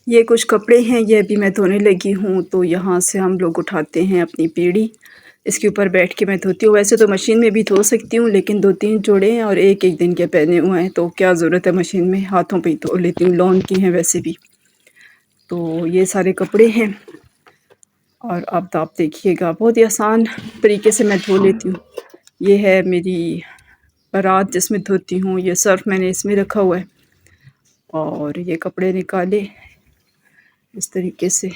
ये कुछ कपड़े हैं, ये अभी मैं धोने लगी हूँ, तो यहाँ से हम लोग उठाते हैं अपनी पीढ़ी। इसके ऊपर बैठ के मैं धोती हूँ। वैसे तो मशीन में भी धो सकती हूँ, लेकिन 2-3 जोड़े हैं और एक-एक दिन के पहने हुए हैं, तो क्या ज़रूरत है मशीन में, हाथों पे ही धो लेती हूँ, लॉन की हैं वैसे भी। तो ये सारे कपड़े हैं और अब तो आप देखिएगा, बहुत ही आसान तरीके से मैं धो लेती हूँ। ये है मेरी परात जिसमें धोती हूँ, ये सर्फ़ मैंने इसमें रखा हुआ है और ये कपड़े निकाले इस तरीके से।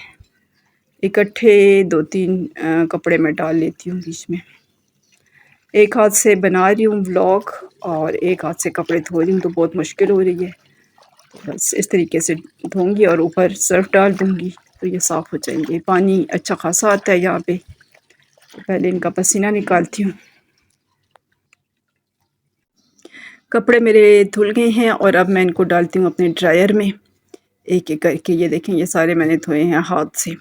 इकट्ठे 2-3 कपड़े मैं डाल लेती हूँ बीच में। एक हाथ से बना रही हूँ व्लॉग और एक हाथ से कपड़े धो रही हूँ, तो बहुत मुश्किल हो रही है। तो बस इस तरीके से धोऊँगी और ऊपर सर्फ़ डाल दूँगी, तो ये साफ़ हो जाएँगे। पानी अच्छा ख़ासा आता है यहाँ पे, तो पहले इनका पसीना निकालती हूँ। कपड़े मेरे धुल गए हैं और अब मैं इनको डालती हूँ अपने ड्रायर में, एक-एक करके। ये देखें, ये सारे मैंने धोए हैं हाथ से,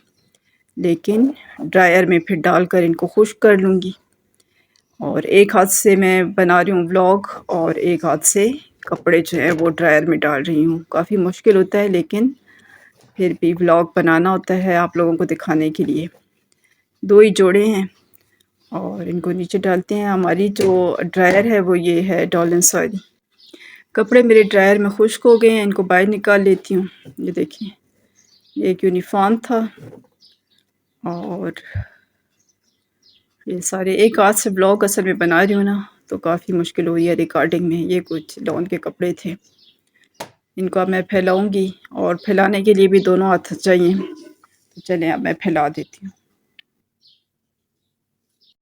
लेकिन ड्रायर में फिर डालकर इनको खुश्क कर लूँगी। और एक हाथ से मैं बना रही हूँ व्लॉग और एक हाथ से कपड़े जो हैं वो ड्रायर में डाल रही हूँ। काफ़ी मुश्किल होता है, लेकिन फिर भी व्लॉग बनाना होता है आप लोगों को दिखाने के लिए। 2 ही जोड़े हैं और इनको नीचे डालते हैं। हमारी जो ड्रायर है वो ये है डॉल्सन वाली। कपड़े मेरे ड्रायर में खुश्क हो गए हैं, इनको बाहर निकाल लेती हूँ। ये देखिए, ये एक यूनिफ़ॉर्म था और ये सारे एक हाथ से ब्लॉग असल में बना रही हूँ ना, तो काफ़ी मुश्किल हो रही है रिकॉर्डिंग में। ये कुछ लॉन के कपड़े थे, इनको अब मैं फैलाऊँगी और फैलाने के लिए भी दोनों हाथ चाहिए। तो चलें अब मैं फैला देती हूँ।